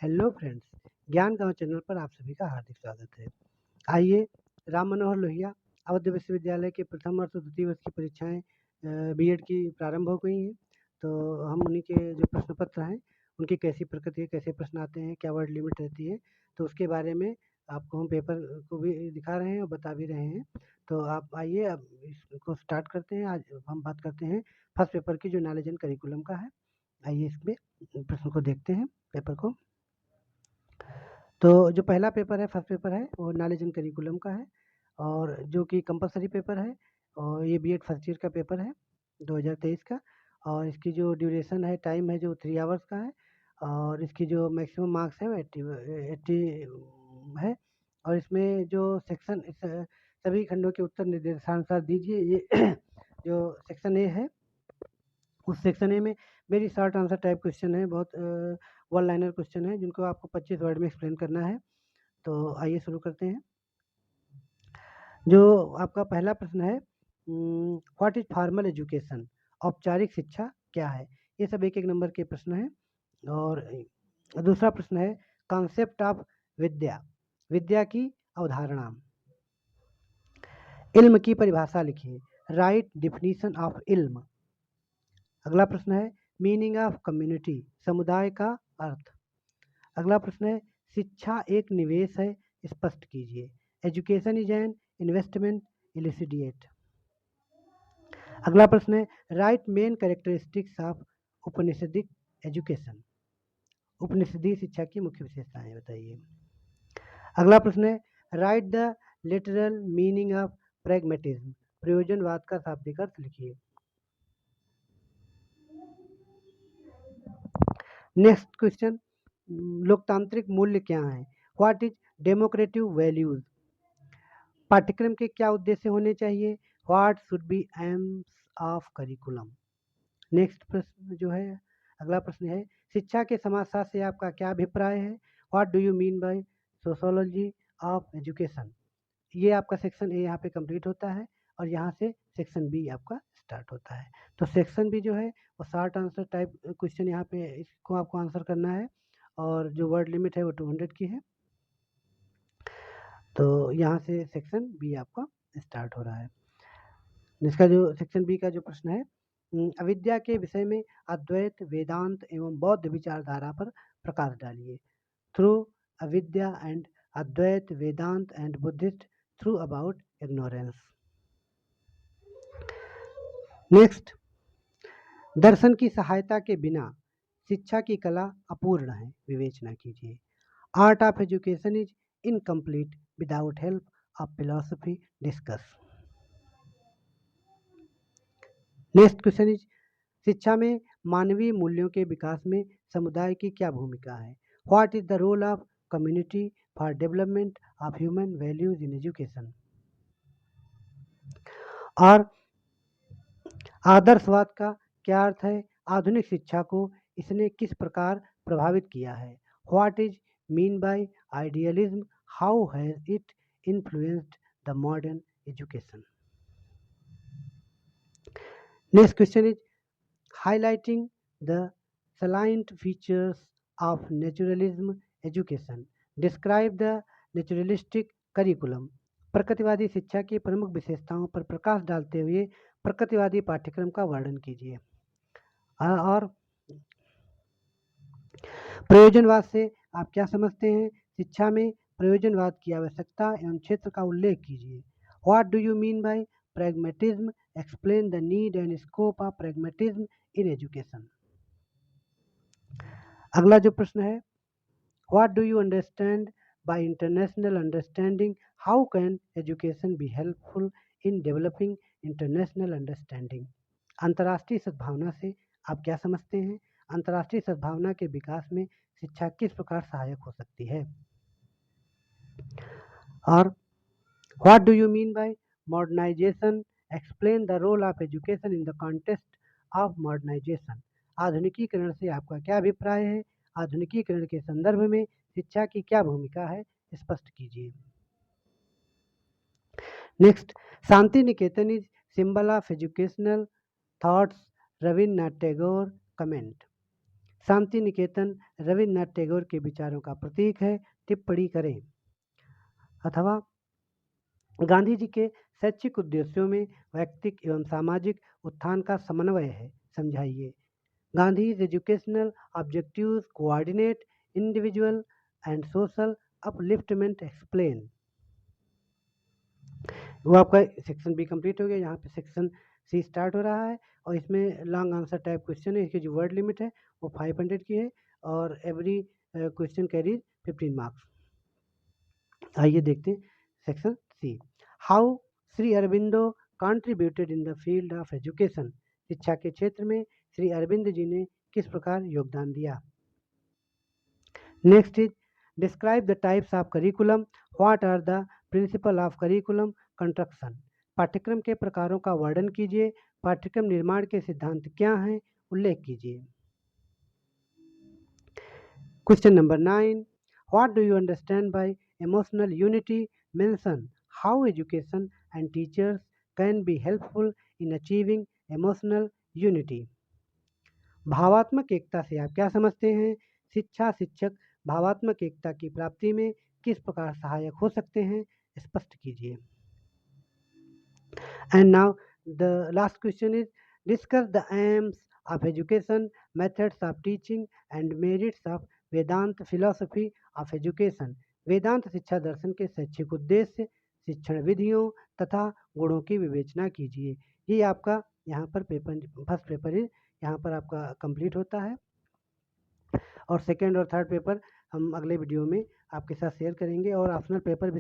Hello friends, ज्ञान गांव channel पर आप सभी का हार्दिक स्वागत है। आइए, राम मनोहर लोहिया अवध विश्वविद्यालय के प्रथम वर्ष और द्वितीय वर्ष की परीक्षाएं बीएड की प्रारंभ हो गई हैं। तो हम उन्हीं के जो प्रश्न पत्र हैं उनकी कैसी प्रकृति है, कैसे प्रश्न आते हैं, क्या वर्ड लिमिट रहती है, तो उसके बारे में आपको हम पेपर को भी दिखा रहे हैं और बता भी रहे हैं। तो आप आइए, अब इसको स्टार्ट करते हैं। आज हम बात करते हैं फर्स्ट पेपर की जो नॉलेज एंड करिकुलम का है। आइए इसमें प्रश्न को देखते हैं, पेपर को। तो जो पहला पेपर है, फर्स्ट पेपर है, वो नॉलेज एंड करिकुलम का है और जो कि कंपलसरी पेपर है। और ये बीएड फर्स्ट ईयर का पेपर है 2023 का। और इसकी जो ड्यूरेशन है, टाइम है, जो 3 आवर्स का है। और इसकी जो मैक्सिमम मार्क्स है वो 80 है। और इसमें जो सेक्शन सभी खंडों के उत्तर निर्देशानुसार दीजिए, ये जो सेक्शन ए है, उस सेक्शन ए में very short answer type question है, बहुत वन लाइनर क्वेश्चन है जिनको आपको 25 वर्ड में एक्सप्लेन करना है। तो आइए शुरू करते हैं। जो आपका पहला प्रश्न है, व्हाट इज फॉर्मल एजुकेशन, औपचारिक शिक्षा क्या है। ये सब एक एक नंबर के प्रश्न हैं। और दूसरा प्रश्न है, कॉन्सेप्ट ऑफ विद्या, विद्या की अवधारणा। इल्म की परिभाषा लिखिए, राइट डिफिनीशन ऑफ इल्म। अगला प्रश्न है, मीनिंग ऑफ कम्युनिटी, समुदाय का अर्थ। अगला प्रश्न है, शिक्षा एक निवेश है, स्पष्ट कीजिए। Education is an investment, elucidate. अगला प्रश्न है, write main characteristics of Upanishadic education, उपनिषदीय शिक्षा की मुख्य विशेषताएं बताइए। अगला प्रश्न है, write the literal meaning of pragmatism, प्रयोजनवाद का शाब्दिक अर्थ लिखिए। नेक्स्ट क्वेश्चन, लोकतांत्रिक मूल्य क्या है। व्हाट इज डेमोक्रेटिव वैल्यूज, पाठ्यक्रम के क्या उद्देश्य होने चाहिए। What should be AIIMS of curriculum. Next प्रश्न जो है, अगला प्रश्न है, शिक्षा के समाजशास्त्र से आपका क्या अभिप्राय है। What do you mean bye sociology of education. ये आपका सेक्शन ए यहाँ पे कंप्लीट होता है और यहाँ से सेक्शन बी आपका स्टार्ट होता है। तो सेक्शन बी जो है वो शॉर्ट आंसर टाइप क्वेश्चन यहाँ पे इसको आपको आंसर करना है और जो वर्ड लिमिट है वो 200 की है। तो यहाँ से सेक्शन बी आपका स्टार्ट हो रहा है। इसका जो सेक्शन बी का जो प्रश्न है, अविद्या के विषय में अद्वैत, वेदांत एवं बौद्ध विचारधारा पर प्रकाश डालिए। Through avidya and Advaita, Vedanta and Buddhist, through about ignorance. Next, दर्शन की सहायता के बिना शिक्षा की कला अपूर्ण है, विवेचना कीजिए। Art of education is incomplete without help of philosophy, discuss. Next question is, शिक्षा में मानवीय मूल्यों के विकास में समुदाय की क्या भूमिका है। What is the role of community for development of human values in education. और आदर्शवाद का क्या अर्थ है। आधुनिक शिक्षा को इसने किस प्रकार प्रभावित किया है। What is mean by idealism, how has it influenced the modern education. Next question is, highlighting the salient features of naturalism education. Describe the naturalistic curriculum. प्रकृतिवादी शिक्षा की प्रमुख विशेषताओं पर प्रकाश डालते हुए प्रकृतिवादी पाठ्यक्रम का वर्णन कीजिए। और प्रयोजनवाद से आप क्या समझते हैं। शिक्षा में प्रयोजनवाद की आवश्यकता एवं क्षेत्र का उल्लेख कीजिए। What do you mean bye pragmatism, explain the need and scope of pragmatism in education. अगला जो प्रश्न है, what do you understand by international understanding, how can education be helpful in developing international understanding. अंतर्राष्ट्रीय सद्भावना से आप क्या समझते हैं। अंतर्राष्ट्रीय सद्भावना के विकास में शिक्षा किस प्रकार सहायक हो सकती है। और what do you mean by modernisation, explain the role of education in the context of modernisation. आधुनिकीकरण से आपका क्या अभिप्राय है। आधुनिकीकरण के संदर्भ में शिक्षा की क्या भूमिका है, स्पष्ट कीजिए। Next, Shanti Niketan is symbol of educational thoughts, Rabindranath Tagore comment. Shanti Niketan Rabindranath Tagore के विचारों का प्रतीक है, टिप्पणी करें। अथवा गांधी जी के शैक्षिक उद्देश्यों में वैयक्तिक एवं सामाजिक उत्थान का समन्वय है, समझाइए। Gandhi's educational objectives coordinate individual and social upliftment, explain. वो आपका सेक्शन बी कंप्लीट हो गया। यहाँ पे सेक्शन सी स्टार्ट हो रहा है और इसमें लॉन्ग आंसर टाइप क्वेश्चन है। इसकी जो वर्ड लिमिट है वो 500 की है और एवरी क्वेश्चन कैरीज 15 मार्क्स। आइए देखते हैं section C. How Shri Aurobindo contributed in the field of education. शिक्षा के क्षेत्र में श्री अरविंद जी ने किस प्रकार योगदान दिया। Next is describe the types of curriculum, what are the principle of curriculum construction. पाठ्यक्रम के प्रकारों का वर्णन कीजिए, पाठ्यक्रम निर्माण के सिद्धांत क्या हैं, उल्लेख कीजिए। Question number 9, what do you understand by emotional unity, mention how education and teachers can be helpful in achieving emotional unity. भावात्मक एकता से आप क्या समझते हैं, शिक्षा शिक्षक भावात्मक एकता की प्राप्ति में किस प्रकार सहायक हो सकते हैं, स्पष्ट कीजिए। And now the last question is discuss the aims of education, methods of teaching and merits of Vedanta philosophy of education. Vedanta शिक्षा दर्शन के शैक्षिक उद्देश्य, शिक्षण विधियों तथा गुणों की विवेचना कीजिए। ये आपका यहाँ पर पेपर फर्स्ट पेपर है, यहाँ पर आपका कंप्लीट होता है और सेकेंड और थर्ड पेपर हम अगले वीडियो में आपके साथ शेयर करेंगे और ऑप्शनल पेपर भी